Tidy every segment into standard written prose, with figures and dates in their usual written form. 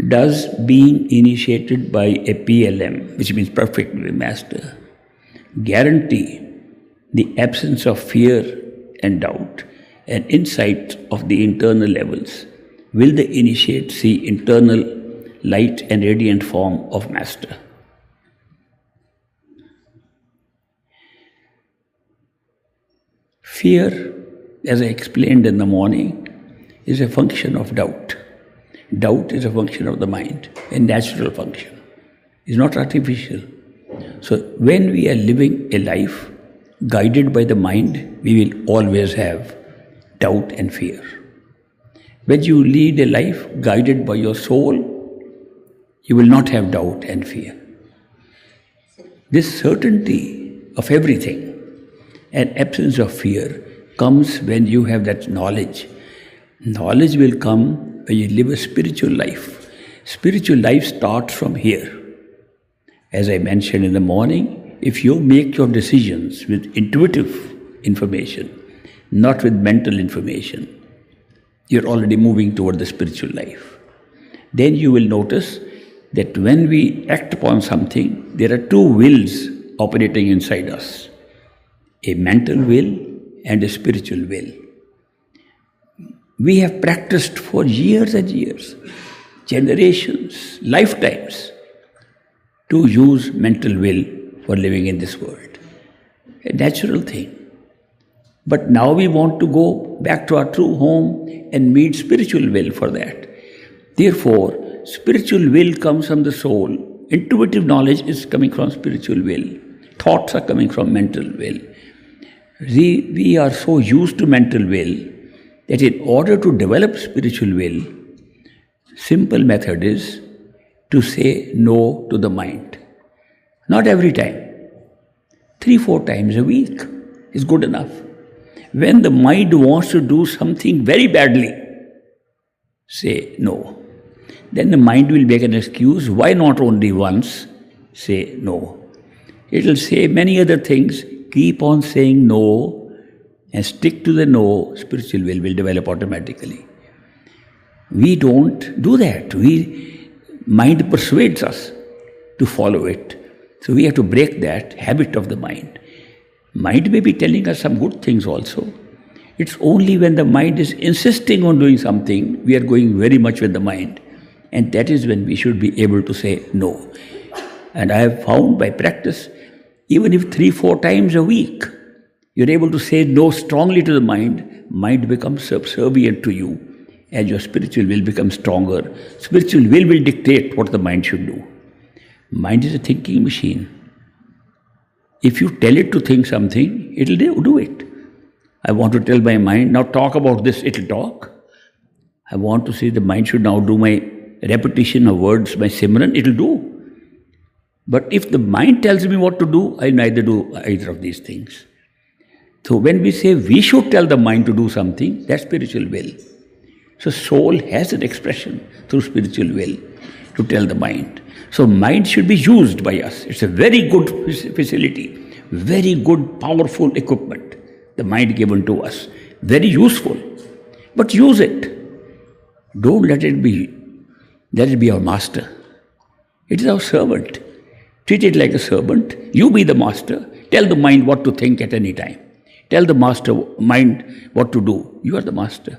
Does being initiated by a PLM, which means perfect living master, guarantee the absence of fear and doubt and insight of the internal levels? Will the initiate see internal light and radiant form of master? Fear, as I explained in the morning, is a function of doubt. Doubt is a function of the mind, a natural function. It's not artificial. So when we are living a life guided by the mind, we will always have doubt and fear. When you lead a life guided by your soul, you will not have doubt and fear. This certainty of everything and absence of fear comes when you have that knowledge. Knowledge will come when you live a spiritual life. Spiritual life starts from here. As I mentioned in the morning, if you make your decisions with intuitive information, not with mental information, you're already moving toward the spiritual life. Then you will notice that when we act upon something, there are two wills operating inside us, a mental will and a spiritual will. We have practiced for years and years, generations, lifetimes, to use mental will for living in this world. A natural thing. But now we want to go back to our true home and meet spiritual will for that. Therefore, spiritual will comes from the soul. Intuitive knowledge is coming from spiritual will. Thoughts are coming from mental will. We are so used to mental will that in order to develop spiritual will, simple method is to say no to the mind. Not every time. 3-4 times a week is good enough. When the mind wants to do something very badly, say no. Then the mind will make an excuse. Why not only once? Say no. It will say many other things. Keep on saying no and stick to the no. Spiritual will develop automatically. We don't do that. Mind persuades us to follow it. So we have to break that habit of the mind. Mind may be telling us some good things also. It's only when the mind is insisting on doing something, we are going very much with the mind. And that is when we should be able to say no. And I have found by practice, even if 3-4 times a week, you're able to say no strongly to the mind becomes subservient to you, and your spiritual will becomes stronger. Spiritual will dictate what the mind should do. Mind is a thinking machine. If you tell it to think something, it will do it. I want to tell my mind, now talk about this, it will talk. I want to say the mind should now do my repetition of words, my Simran, it will do. But if the mind tells me what to do, I neither do either of these things. So when we say we should tell the mind to do something, that's spiritual will. So soul has an expression through spiritual will to tell the mind. So mind should be used by us. It's a very good facility, very good, powerful equipment, the mind given to us. Very useful. But use it. Don't let it be our master. It is our servant. Treat it like a servant. You be the master. Tell the mind what to think at any time. Tell the mind what to do. You are the master.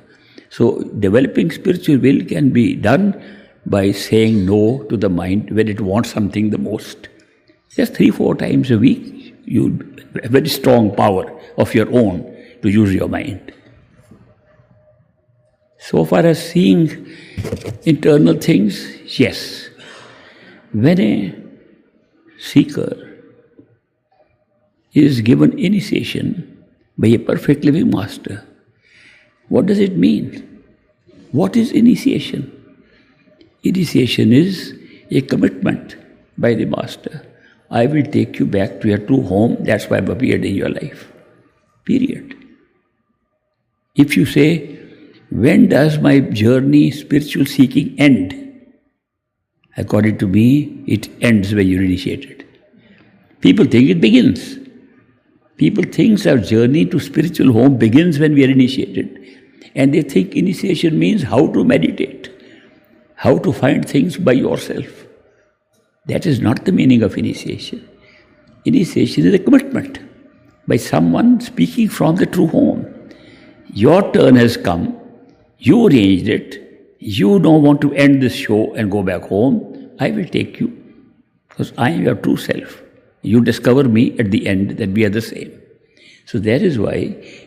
So developing spiritual will can be done by saying no to the mind when it wants something the most. Just 3-4 times a week, you have a very strong power of your own to use your mind. So far as seeing internal things, yes. When a seeker is given initiation by a perfect living master, what does it mean? What is initiation? Initiation is a commitment by the master. I will take you back to your true home, that's why I've appeared in your life. Period. If you say, when does my journey, spiritual seeking end? According to me, it ends when you're initiated. People think it begins. People think our journey to spiritual home begins when we are initiated. And they think initiation means how to meditate, how to find things by yourself. That is not the meaning of initiation. Initiation is a commitment by someone speaking from the true home. Your turn has come, you arranged it, you don't want to end this show and go back home, I will take you because I am your true self. You discover me at the end that we are the same. So that is why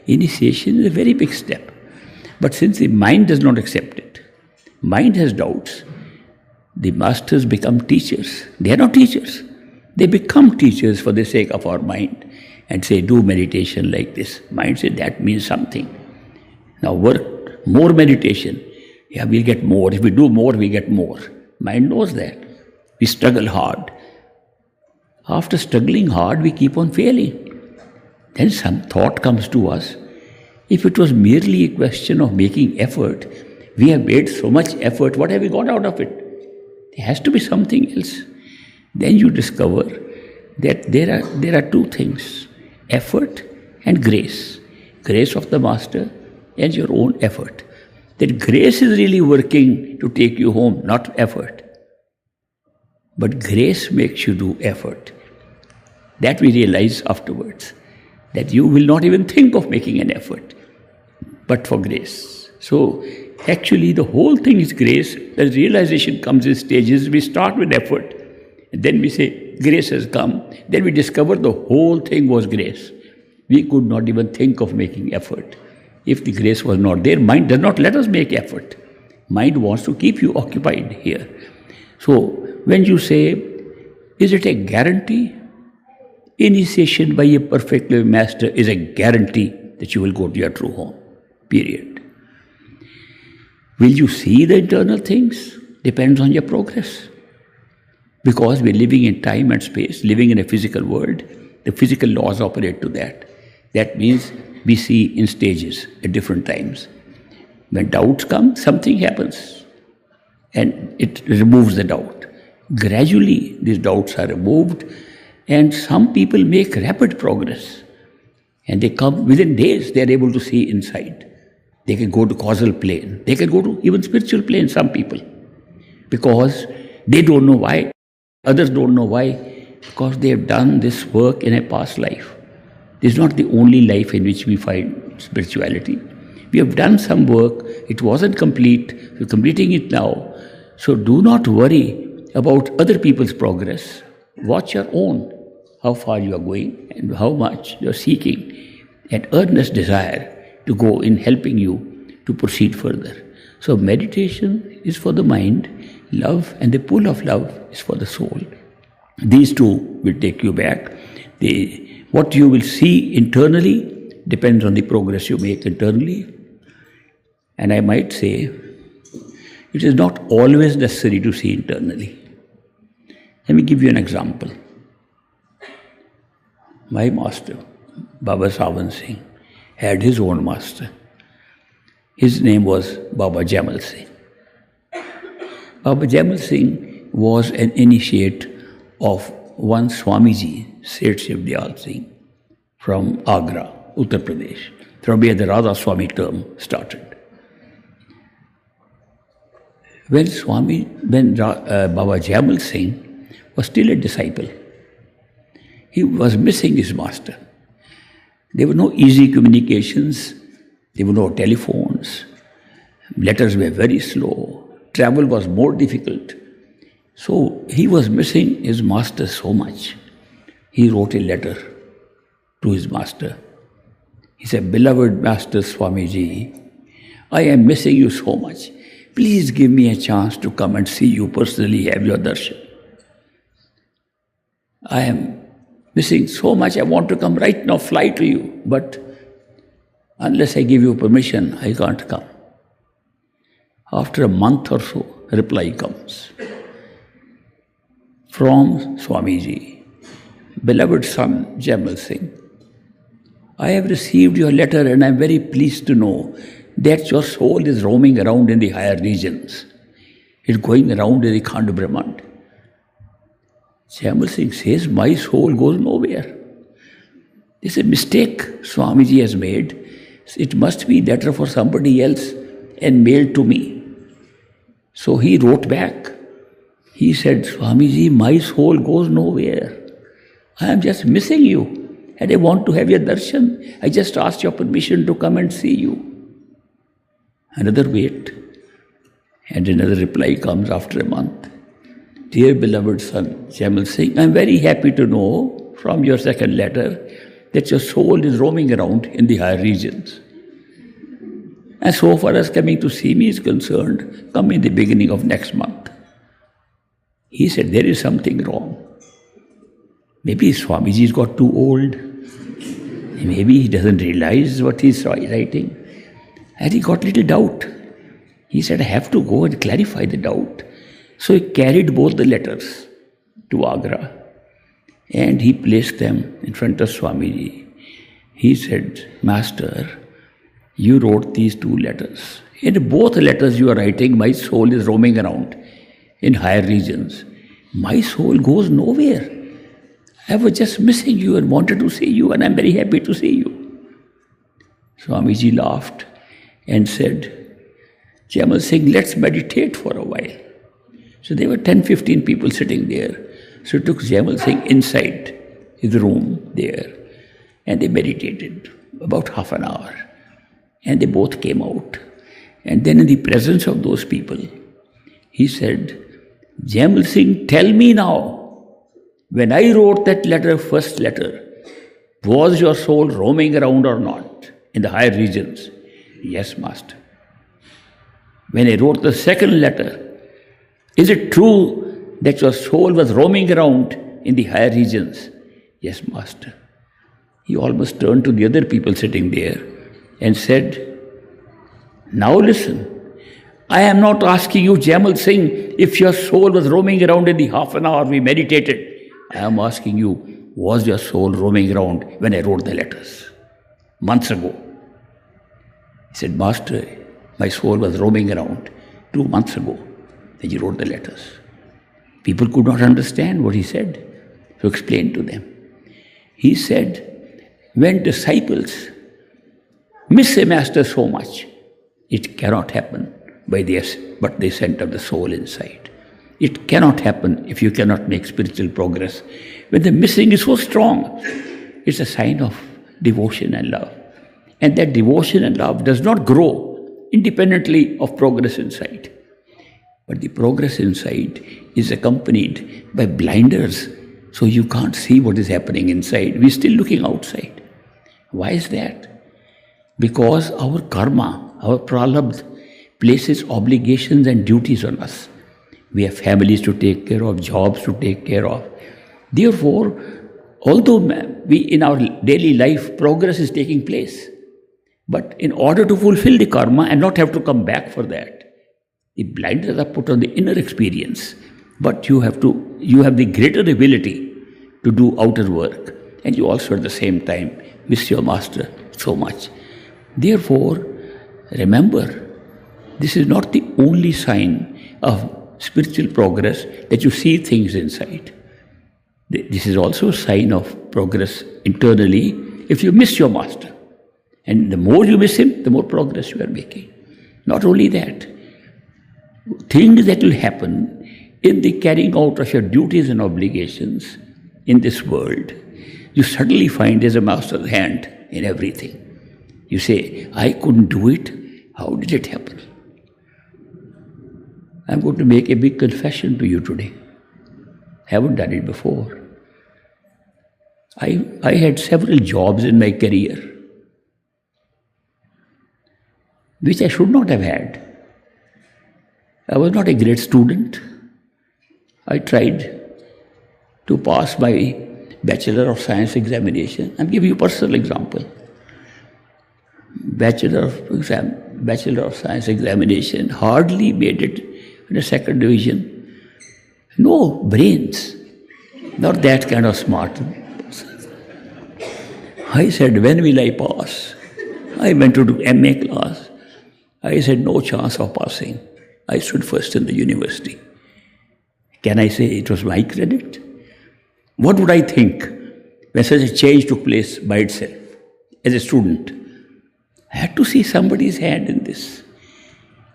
initiation is a very big step. But since the mind does not accept it, mind has doubts, the masters become teachers. They are not teachers. They become teachers for the sake of our mind and say, do meditation like this. Mind says, that means something. Now work, more meditation. Yeah, we'll get more. If we do more, we get more. Mind knows that. We struggle hard. After struggling hard, we keep on failing. Then some thought comes to us. If it was merely a question of making effort, we have made so much effort, what have we got out of it? There has to be something else. Then you discover that there are two things, effort and grace. Grace of the master and your own effort. That grace is really working to take you home, not effort. But grace makes you do effort. That we realize afterwards, that you will not even think of making an effort, but for grace. So actually the whole thing is grace. The realization comes in stages. We start with effort, and then we say, grace has come. Then we discover the whole thing was grace. We could not even think of making effort. If the grace was not there, mind does not let us make effort. Mind wants to keep you occupied here. So when you say, is it a guarantee? Initiation by a perfect living master is a guarantee that you will go to your true home. Period. Will you see the internal things? Depends on your progress. Because we're living in time and space, living in a physical world, the physical laws operate to that. That means we see in stages at different times. When doubts come, something happens and it removes the doubt. Gradually, these doubts are removed and some people make rapid progress. And they come within days, they are able to see inside. They can go to causal plane. They can go to even spiritual plane, some people. Because they don't know why. Others don't know why. Because they have done this work in a past life. This is not the only life in which we find spirituality. We have done some work. It wasn't complete. We're completing it now. So do not worry about other people's progress. Watch your own, how far you are going and how much you are seeking an earnest desire to go in helping you to proceed further. So meditation is for the mind, love and the pull of love is for the soul. These two will take you back. What you will see internally depends on the progress you make internally. And I might say, it is not always necessary to see internally. Let me give you an example. My master, Baba Sawan Singh, had his own master. His name was Baba Jamal Singh. Baba Jamal Singh was an initiate of one Swamiji, Seth Shivdayal Singh, from Agra, Uttar Pradesh, from where the Radha Swami term started. When Baba Jamal Singh was still a disciple, he was missing his master. There were no easy communications, there were no telephones, letters were very slow, travel was more difficult. So he was missing his master so much. He wrote a letter to his master. He said, "Beloved Master Swamiji, I am missing you so much. Please give me a chance to come and see you personally, have your darshan. I am missing so much, I want to come right now, fly to you, but unless I give you permission, I can't come." After a month or so, a reply comes from Swamiji. "Beloved son Jamal Singh, I have received your letter and I am very pleased to know that your soul is roaming around in the higher regions. It's going around in the Khand Brahmand." Jamal Singh says, "My soul goes nowhere. This is a mistake Swamiji has made. It must be letter for somebody else and mailed to me." So he wrote back. He said, Swamiji, my soul goes nowhere. I am just missing you. And I want to have your darshan. I just asked your permission to come and see you. Another wait. And another reply comes after a month. Dear beloved son, Jamal Singh, I am very happy to know from your second letter that your soul is roaming around in the higher regions. And so far as coming to see me is concerned, come in the beginning of next month. He said, there is something wrong. Maybe Swamiji's got too old. Maybe he doesn't realize what he's writing. And he got little doubt. He said, I have to go and clarify the doubt. So he carried both the letters to Agra and he placed them in front of Swamiji. He said, Master, you wrote these two letters. In both letters you are writing, my soul is roaming around in higher regions. My soul goes nowhere. I was just missing you and wanted to see you, and I'm very happy to see you. Swamiji laughed and said, Jamal Singh, let's meditate for a while. So there were 10-15 people sitting there. So he took Jamal Singh inside his room there, and they meditated about half an hour. And they both came out. And then in the presence of those people, he said, Jamal Singh, tell me now, when I wrote that letter, first letter, was your soul roaming around or not in the higher regions? Yes, Master. When I wrote the second letter, is it true that your soul was roaming around in the higher regions? Yes, Master. He almost turned to the other people sitting there and said, now listen, I am not asking you, Jamal Singh, if your soul was roaming around in the half an hour we meditated. I am asking you, was your soul roaming around when I wrote the letters? Months ago. He said, Master, my soul was roaming around 2 months ago when you wrote the letters. People could not understand what he said, so explained to them. He said, when disciples miss a master so much, it cannot happen by the ascent of the soul inside. It cannot happen if you cannot make spiritual progress. When the missing is so strong, it's a sign of devotion and love. And that devotion and love does not grow independently of progress inside. But the progress inside is accompanied by blinders, so you can't see what is happening inside. We're still looking outside. Why is that? Because our karma, our pralabdha, places obligations and duties on us. We have families to take care of, jobs to take care of. Therefore, although we in our daily life, progress is taking place, but in order to fulfill the karma and not have to come back for that, the blinders are put on the inner experience. But you have the greater ability to do outer work, and you also at the same time miss your master so much. Therefore, remember, this is not the only sign of spiritual progress that you see things inside. This is also a sign of progress internally if you miss your master. And the more you miss him, the more progress you are making. Not only that, things that will happen in the carrying out of your duties and obligations in this world, you suddenly find there's a master's hand in everything. You say, I couldn't do it. How did it happen? I'm going to make a big confession to you today. I haven't done it before. I had several jobs in my career which I should not have had. I was not a great student. I tried to pass my Bachelor of Science examination. I'm giving you a personal example. Bachelor of Science examination, hardly made it in the second division. No brains, not that kind of smart. I said, when will I pass? I went to do MA class. I said, no chance of passing. I stood first in the university. Can I say it was my credit? What would I think when such a change took place by itself as a student? I had to see somebody's hand in this.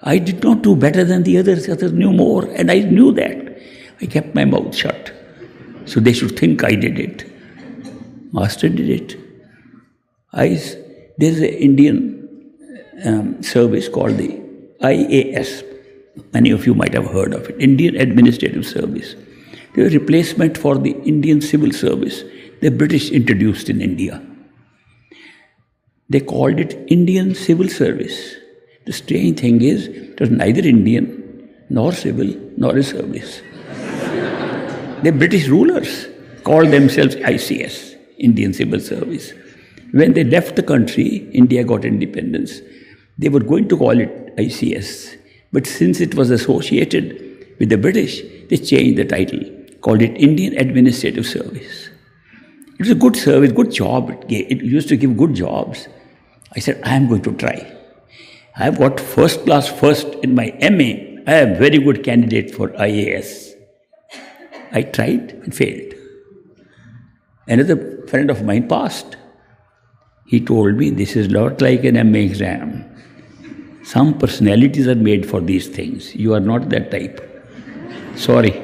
I did not do better than the others. Others knew more, and I knew that. I kept my mouth shut. So they should think I did it. Master did it. There's an Indian service called the IAS. Many of you might have heard of it. Indian Administrative Service. They were a replacement for the Indian Civil Service the British introduced in India. They called it Indian Civil Service. The strange thing is, it was neither Indian, nor civil, nor a service. The British rulers called themselves ICS, Indian Civil Service. When they left the country, India got independence, they were going to call it ICS. But since it was associated with the British, they changed the title, called it Indian Administrative Service. It was a good service, good job. It used to give good jobs. I said, I am going to try. I have got first class first in my MA. I am a very good candidate for IAS. I tried and failed. Another friend of mine passed. He told me, this is not like an MA exam. Some personalities are made for these things. You are not that type. Sorry.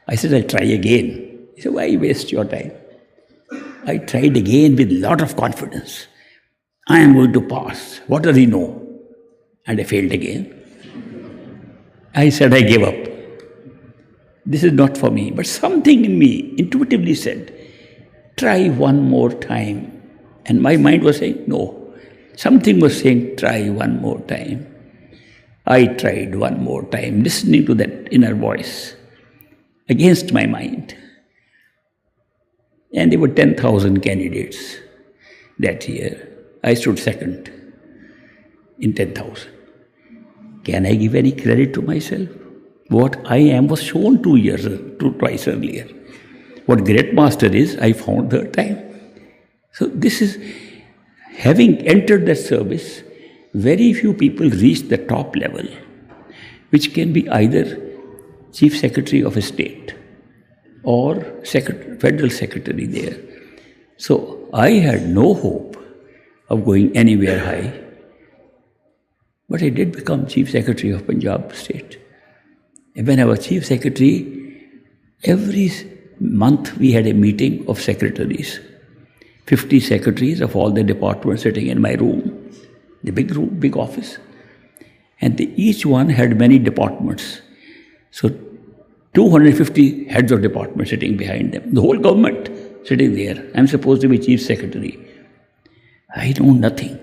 I said, I'll try again. He said, why waste your time? I tried again with a lot of confidence. I am going to pass. What does he know? And I failed again. I said, I gave up. This is not for me. But something in me intuitively said, try one more time. And my mind was saying, no. Something was saying, try one more time. I tried one more time, listening to that inner voice against my mind. And there were 10,000 candidates that year. I stood second in 10,000. Can I give any credit to myself? What I am was shown twice earlier. What great master is, I found third time. So this is, having entered that service, very few people reach the top level, which can be either Chief Secretary of a state or Federal Secretary there. So I had no hope of going anywhere high. But I did become Chief Secretary of Punjab State. And when I was Chief Secretary, every month we had a meeting of secretaries. 50 secretaries of all the departments sitting in my room, the big room, big office. And each one had many departments. So 250 heads of departments sitting behind them. The whole government sitting there. I'm supposed to be Chief Secretary. I know nothing.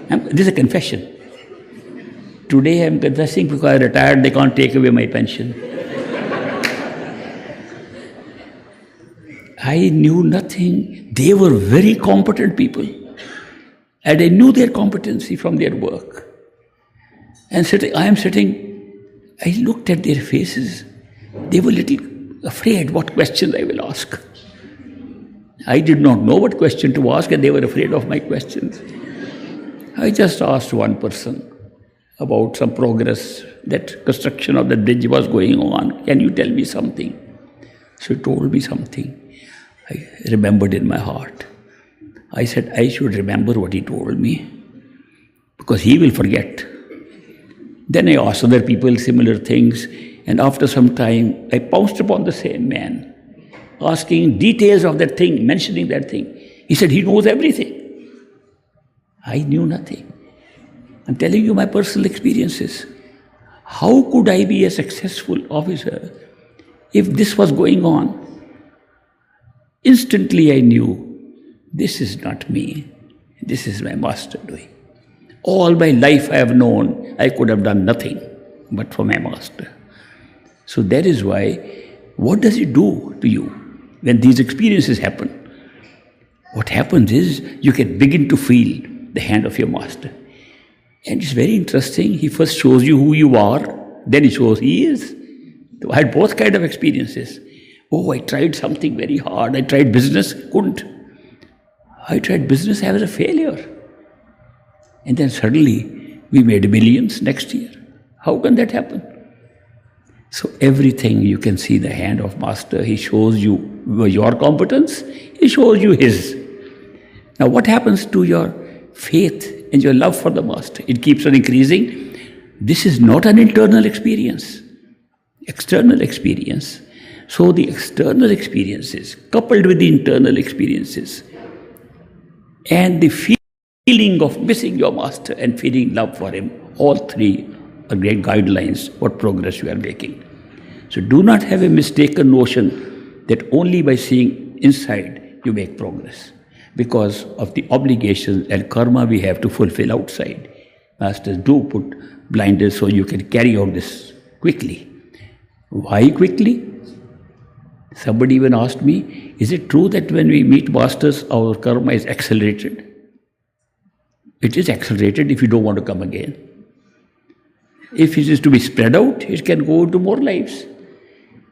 This is a confession. Today I'm confessing because I retired, they can't take away my pension. I knew nothing. They were very competent people. And I knew their competency from their work. And I am sitting, I looked at their faces. They were a little afraid what questions I will ask. I did not know what question to ask, and they were afraid of my questions. I just asked one person about some progress, that construction of the bridge was going on. Can you tell me something? So he told me something. I remembered in my heart. I said, I should remember what he told me, because he will forget. Then I asked other people similar things, and after some time, I pounced upon the same man, asking details of that thing, mentioning that thing. He said, he knows everything. I knew nothing. I'm telling you my personal experiences. How could I be a successful officer if this was going on? Instantly I knew, this is not me. This is my master doing. All my life I have known I could have done nothing but for my master. So that is why, what does it do to you when these experiences happen? What happens is, you can begin to feel the hand of your master. And it's very interesting. He first shows you who you are, then he shows he is. So I had both kind of experiences. Oh, I tried something very hard. I tried business, couldn't. I tried business, I was a failure. And then suddenly, we made millions next year. How can that happen? So everything you can see the hand of master. He shows you your competence, he shows you his. Now what happens to your faith and your love for the master. It keeps on increasing. This is not an internal experience, external experience. So the external experiences coupled with the internal experiences and the feeling of missing your master and feeling love for him, all three are great guidelines what progress you are making. So do not have a mistaken notion that only by seeing inside you make progress, because of the obligations and karma we have to fulfill outside. Masters do put blinders so you can carry out this quickly. Why quickly? Somebody even asked me, is it true that when we meet masters, our karma is accelerated? It is accelerated if you don't want to come again. If it is to be spread out, it can go into more lives.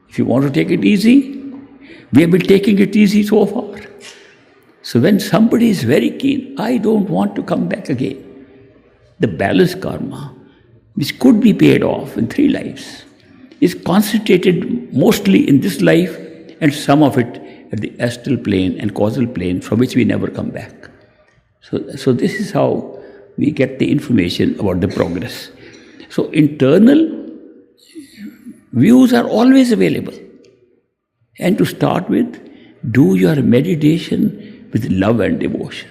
If you want to take it easy, we have been taking it easy so far. So when somebody is very keen, I don't want to come back again. The balance karma, which could be paid off in 3 lives, is concentrated mostly in this life and some of it at the astral plane and causal plane from which we never come back. So this is how we get the information about the progress. So internal views are always available. And to start with, do your meditation with love and devotion.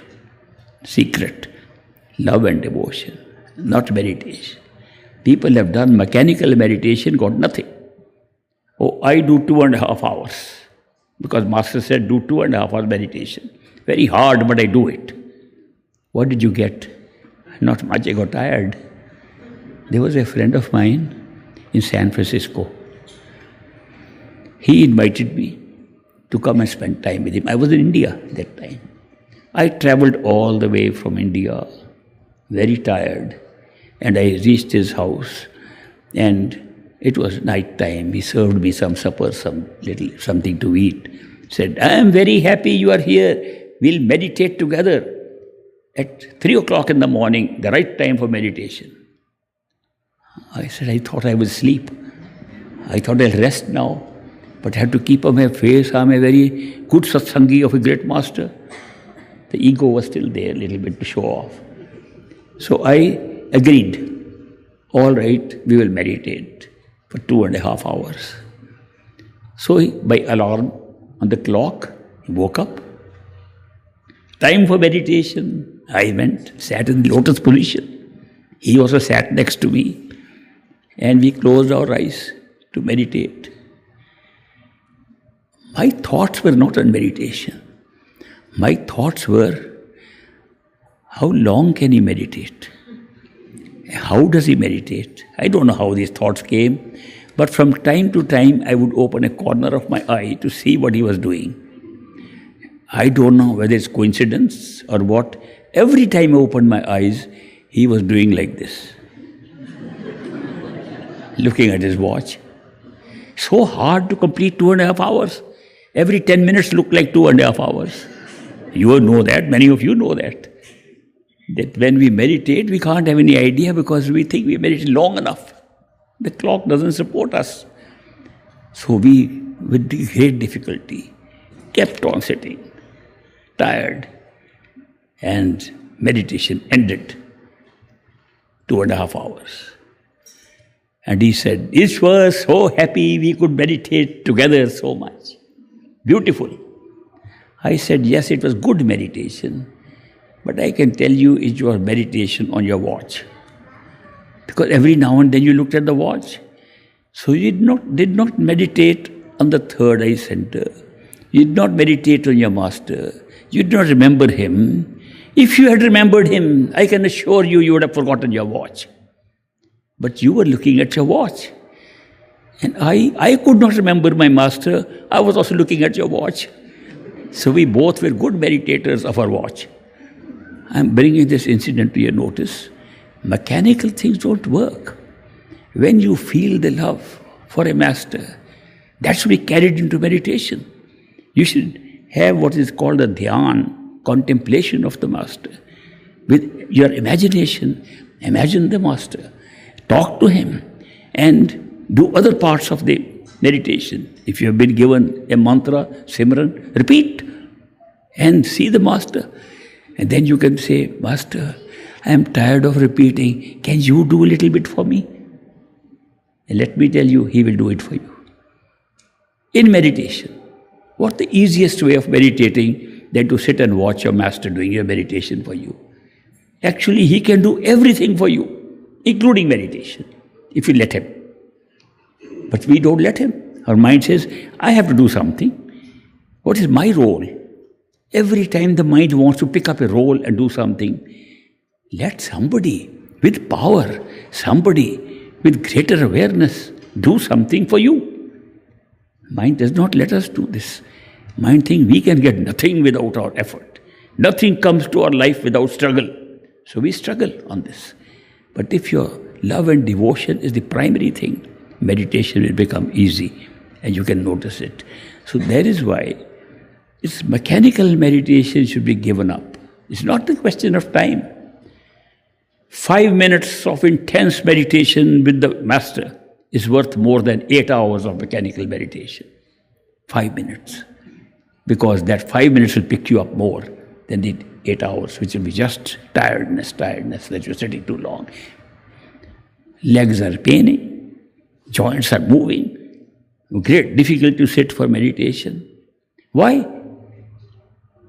Secret, love and devotion, not meditation. People have done mechanical meditation, got nothing. Oh, I do 2.5 hours. Because Master said, do 2.5 hours meditation. Very hard, but I do it. What did you get? Not much, I got tired. There was a friend of mine in San Francisco. He invited me to come and spend time with him. I was in India at that time. I traveled all the way from India, very tired, and I reached his house, and it was night time. He served me some supper, something to eat. Said, I am very happy you are here. We'll meditate together at 3 o'clock in the morning, the right time for meditation. I said, I thought I would sleep. I thought I'll rest now, but I have to keep on my face. I'm a very good satsangi of a great master. The ego was still there a little bit to show off. So I agreed. All right, we will meditate for 2.5 hours. So by alarm on the clock, he woke up. Time for meditation. I went, sat in the lotus position. He also sat next to me. And we closed our eyes to meditate. My thoughts were not on meditation. My thoughts were, how long can he meditate? How does he meditate? I don't know how these thoughts came, but from time to time I would open a corner of my eye to see what he was doing. I don't know whether it's coincidence or what. Every time I opened my eyes, he was doing like this, looking at his watch. So hard to complete 2.5 hours. Every 10 minutes look like 2.5 hours. You know that, many of you know that. That when we meditate, we can't have any idea because we think we meditate long enough. The clock doesn't support us. So we, with great difficulty, kept on sitting, tired, and meditation ended 2.5 hours. And he said, Ishwar, so happy we could meditate together so much. Beautiful. I said, yes, it was good meditation. But I can tell you it was meditation on your watch. Because every now and then you looked at the watch. So you did not meditate on the third eye center. You did not meditate on your master. You did not remember him. If you had remembered him, I can assure you, you would have forgotten your watch. But you were looking at your watch. And I could not remember my master. I was also looking at your watch. So we both were good meditators of our watch. I am bringing this incident to your notice. Mechanical things don't work. When you feel the love for a master, that should be carried into meditation. You should have what is called a dhyan, contemplation of the master. With your imagination, imagine the master. Talk to him and do other parts of the meditation. If you have been given a mantra, Simran, repeat and see the master. And then you can say, Master, I am tired of repeating, can you do a little bit for me? And let me tell you, he will do it for you. In meditation, what's the easiest way of meditating than to sit and watch your master doing your meditation for you? Actually, he can do everything for you, including meditation, if you let him. But we don't let him. Our mind says, I have to do something. What is my role? Every time the mind wants to pick up a role and do something, let somebody with power, somebody with greater awareness do something for you. Mind does not let us do this. Mind thinks we can get nothing without our effort. Nothing comes to our life without struggle. So we struggle on this. But if your love and devotion is the primary thing, meditation will become easy and you can notice it. So that is why it's mechanical meditation should be given up. It's not the question of time. 5 minutes of intense meditation with the master is worth more than 8 hours of mechanical meditation. 5 minutes. Because that 5 minutes will pick you up more than the 8 hours, which will be just tiredness that you're sitting too long. Legs are paining, joints are moving. Great difficult to sit for meditation. Why?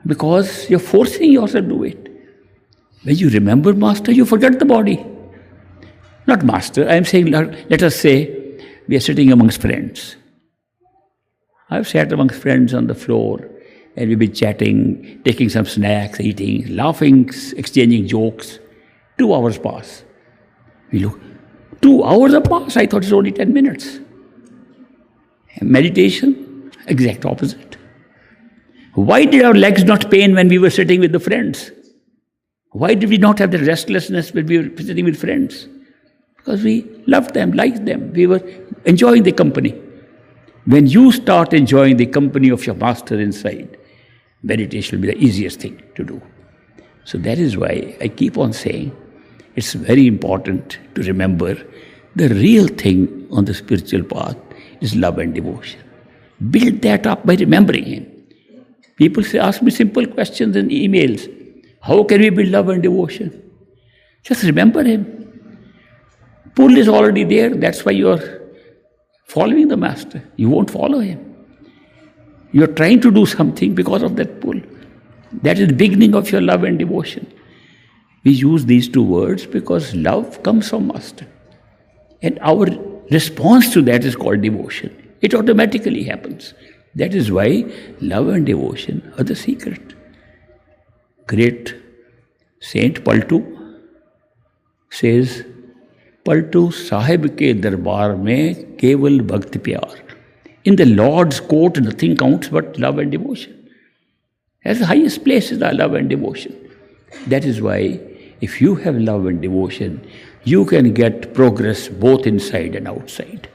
Because you're forcing yourself to do it. When you remember master, you forget the body. Not master, I am saying, let us say, we are sitting amongst friends. I've sat amongst friends on the floor and we've been chatting, taking some snacks, eating, laughing, exchanging jokes. 2 hours pass. We look, 2 hours have passed, I thought it's only 10 minutes. Meditation, exact opposite. Why did our legs not pain when we were sitting with the friends? Why did we not have the restlessness when we were sitting with friends? Because we loved them, liked them. We were enjoying the company. When you start enjoying the company of your master inside, meditation will be the easiest thing to do. So that is why I keep on saying it's very important to remember the real thing on the spiritual path is love and devotion. Build that up by remembering him. People ask me simple questions in emails. How can we build love and devotion? Just remember him. Pull is already there. That's why you are following the master. You won't follow him. You are trying to do something because of that pull. That is the beginning of your love and devotion. We use these two words because love comes from master. And our response to that is called devotion. It automatically happens. That is why love and devotion are the secret. Great Saint Paltu says, Paltu Sahib ke darbar mein keval bhakt pyar. In the Lord's court, nothing counts but love and devotion. That's the highest place is the love and devotion. That is why if you have love and devotion, you can get progress both inside and outside.